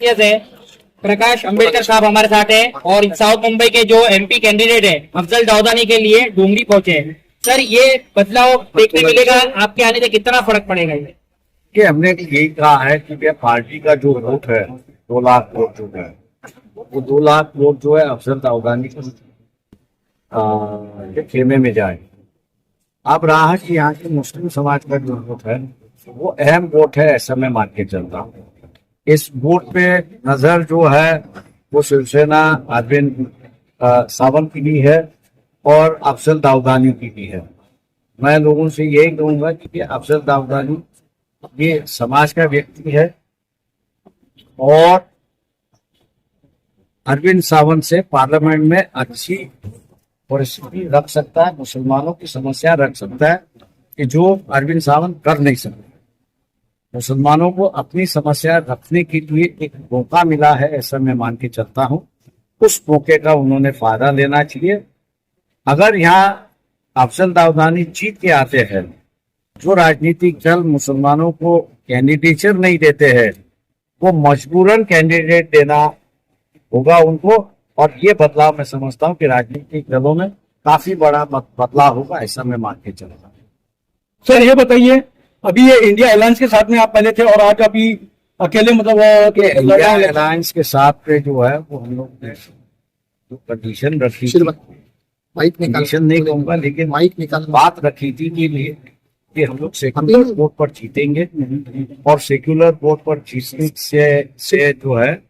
Yes है। प्रकाश अंबेडकर साहब हमारे साथ है और साउथ मुंबई के जो एमपी कैंडिडेट है अफजल दाऊदानी के लिए डोंगरी पहुंचे हैं। सर, ये बदलाव देखने मिलेगा, आपके आने से कितना फर्क पड़ेगा? कि हमने यही कहा है कि पार्टी का जो वोट है 2 लाख वोट जो है वो 2 लाख वोट जो है अफजल दाऊदानी के खेमे में जाए। अब रहा है कि यहाँ के मुस्लिम समाज का जो वोट है वो अहम वोट है, ऐसा मैं मान के चलता हूँ। इस वोट पे नजर जो है वो शिवसेना अरविंद सावंत की भी है और अफजल दाऊदानी की भी है। मैं लोगों से यही कहूंगा कि अफजल दाऊदानी ये समाज का व्यक्ति है और अरविंद सावंत से पार्लियामेंट में अच्छी परिस्थिति रख सकता है, मुसलमानों की समस्या रख सकता है कि जो अरविंद सावंत कर नहीं सकते। मुसलमानों को अपनी समस्या रखने के लिए एक मौका मिला है, ऐसा मैं मान के चलता हूं। उस मौके का उन्होंने फायदा लेना चाहिए। अगर यहाँ अफजल दाऊदानी जीत के आते हैं, जो राजनीतिक दल मुसलमानों को कैंडिडेचर नहीं देते हैं वो मजबूरन कैंडिडेट देना होगा उनको, और ये बदलाव मैं समझता हूँ कि राजनीतिक दलों में काफी बड़ा बदलाव होगा, ऐसा मैं मान के चलता हूँ। सर ये बताइए, अभी ये इंडिया अलायंस के साथ में आप पहले थे और आज अभी अकेले, मतलब इंडिया अलायंस के साथ पे जो है वो हम लोग ने जो कंडीशन रखी थी, कंडीशन नहीं कहूंगा लेकिन बात रखी थी कि हम लोग सेक्युलर वोट पर जीतेंगे और सेक्युलर वोट पर जीतने से जो है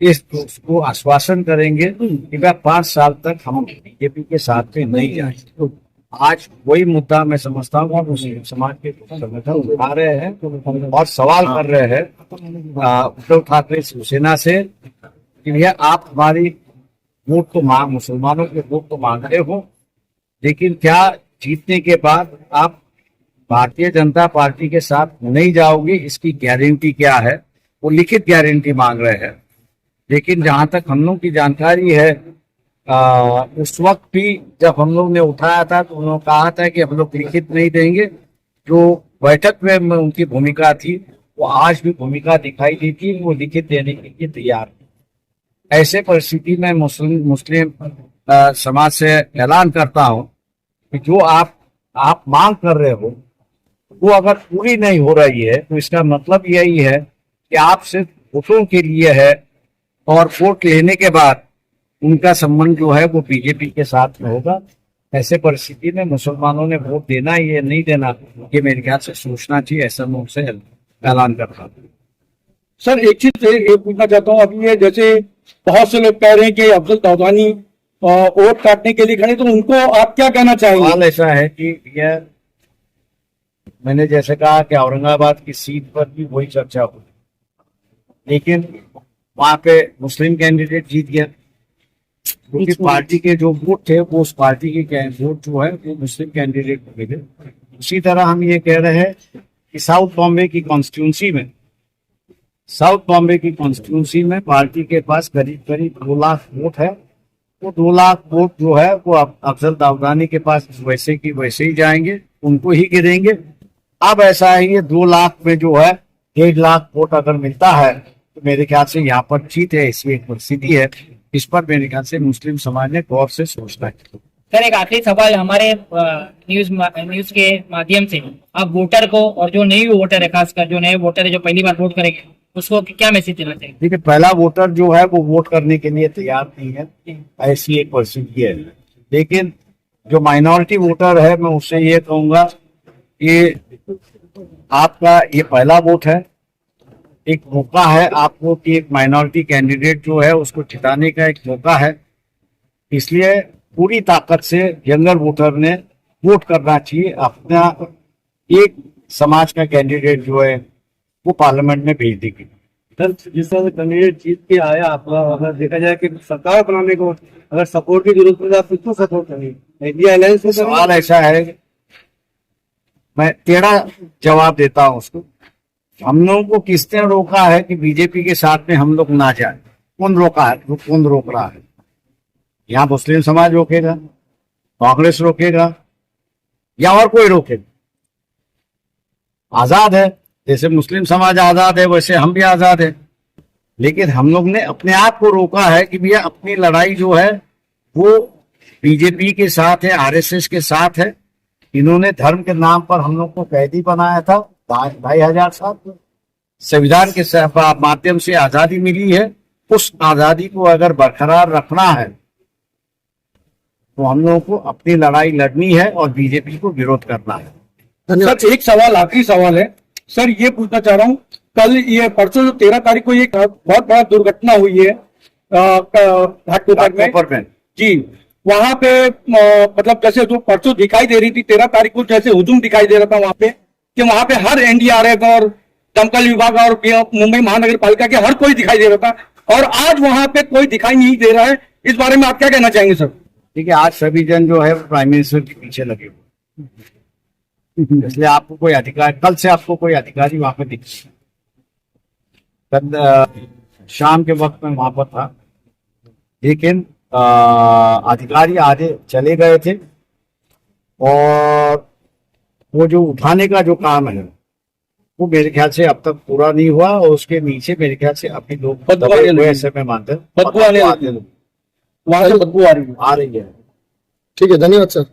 इसको आश्वासन करेंगे कि 5 साल तक हम बीजेपी के साथ में नहीं जाएंगे। आज वही मुद्दा मैं समझता हूँ मुस्लिम समाज के संगठन उठा रहे हैं और सवाल कर रहे हैं उद्धव ठाकरे शिवसेना से कि भैया आप हमारी वोट तो मुसलमानों के वोट तो मांगते हो, लेकिन क्या जीतने के बाद आप भारतीय जनता पार्टी के साथ नहीं जाओगे, इसकी गारंटी क्या है? वो लिखित गारंटी मांग रहे हैं। लेकिन जहां तक हम लोग की जानकारी है उस वक्त भी जब हम लोग ने उठाया था तो उन्होंने कहा था कि हम लोग लिखित नहीं देंगे। जो बैठक में उनकी भूमिका थी वो आज भी भूमिका दिखाई देती है, वो लिखित देने के लिए तैयार है। ऐसे परिस्थिति में मुस्लिम समाज से ऐलान करता हूं कि जो आप मांग कर रहे हो वो अगर पूरी नहीं हो रही है तो इसका मतलब यही है कि आप सिर्फ वोटों के लिए है और वोट लेने के बाद उनका संबंध जो है वो बीजेपी के साथ में होगा। ऐसे परिस्थिति में मुसलमानों ने वोट देना ये नहीं देना, ये मेरे ख्याल से सोचना चाहिए, ऐसा मैं उनसे ऐलान करता हूँ। सर एक चीज ये पूछना चाहता हूँ, अभी ये जैसे बहुत से लोग कह रहे हैं कि अफजल दाऊदानी वोट काटने के लिए खड़े, तो उनको आप क्या कहना चाहेंगे? सवाल ऐसा है कि यह मैंने जैसे कहा कि औरंगाबाद की सीट पर भी वही चर्चा हुई, लेकिन वहां पे मुस्लिम कैंडिडेट जीत गया क्योंकि पार्टी के जो वोट थे वो उस पार्टी के वोट जो है वो मुस्लिम कैंडिडेट को मिले। उसी तरह हम ये कह रहे हैं कि साउथ बॉम्बे की कॉन्स्टिट्यूंसी में पार्टी के पास करीब 2 लाख वोट है। वो 2 लाख वोट जो है वो अफजल दाऊदानी के पास वैसे की वैसे ही जाएंगे, उनको ही गिरेंगे। अब ऐसा है ये 2 लाख में जो है 1.5 लाख वोट अगर मिलता है तो मेरे ख्याल से यहाँ पर जीत है, ऐसी एक परिस्थिति है। इस पर मेरे ख्याल से मुस्लिम समाज ने गौर से सोचना है। सर एक आखिरी सवाल हमारे न्यूज के माध्यम से, आप वोटर को और जो नई वोटर है, खासकर जो नए वोटर है जो पहली बार वोट करेंगे, उसको क्या मैसेज देना चाहिए? देखिए, पहला वोटर जो है वो वोट करने के लिए तैयार नहीं है, ऐसी एक परिस्थिति है। लेकिन जो माइनॉरिटी वोटर है मैं उससे ये कहूंगा कि आपका ये पहला वोट है, एक मौका है आपको कि एक माइनॉरिटी कैंडिडेट जो है उसको जिताने का एक मौका है। इसलिए पूरी ताकत से यंगर वोटर ने वोट करना चाहिए, अपना एक समाज का कैंडिडेट जो है वो पार्लियामेंट में भेज देगी। सर जिस तरह से कैंडिडेट जीत के आया, आपका अगर देखा जाए कि सरकार बनाने को अगर सपोर्ट की जरूरत पड़े, आप किसको सपोर्ट करेंगे? इंडिया अलायंस में? सवाल ऐसा है, मैं टेढ़ा जवाब देता हूँ उसको। हम लोगों को किसने रोका है कि बीजेपी के साथ में हम लोग ना जाए? कौन रोका है? कौन रोक रहा है? यहाँ मुस्लिम समाज रोकेगा, कांग्रेस रोकेगा या और कोई रोकेगा? आजाद है, जैसे मुस्लिम समाज आजाद है वैसे हम भी आजाद है। लेकिन हम लोग ने अपने आप को रोका है कि भैया अपनी लड़ाई जो है वो बीजेपी के साथ है, आरएसएस के साथ है। इन्होंने धर्म के नाम पर हम लोग को कैदी बनाया था 2007 में। संविधान के माध्यम से आजादी मिली है, उस आजादी को अगर बरकरार रखना है तो हम लोगों को अपनी लड़ाई लड़नी है और बीजेपी को विरोध करना है। सर एक सवाल, आखिरी सवाल है सर, ये पूछना चाह रहा हूँ, कल ये परसों जो 13 तारीख को एक बहुत बड़ा दुर्घटना हुई है घाटकोपर में जी, वहां पे मतलब जैसे जो परसों दिखाई दे रही थी 13 तारीख को जैसे हुजूम दिखाई दे रहा था वहां पे, कि वहां पे हर एनडीआरएफ और दमकल विभाग और मुंबई महानगर पालिका के हर कोई दिखाई दे रहा था, और आज वहां पे कोई दिखाई नहीं दे रहा है। इस बारे में आप क्या कहना चाहेंगे सर? ठीक है, आज सभी जन जो है प्राइम मिनिस्टर के पीछे लगे हुए, इसलिए आपको कोई अधिकार, कल से आपको कोई अधिकारी वहां पे दिख, शाम के वक्त में वहां पर था, लेकिन अधिकारी आधे चले गए थे और वो जो उठाने का जो काम है वो मेरे ख्याल से अब तक पूरा नहीं हुआ, और उसके नीचे मेरे ख्याल से अभी लोग ऐसे में मानते हैं, बदबू आने, वहां से बदबू आ रही है। आ रही है। ठीक है, धन्यवाद सर।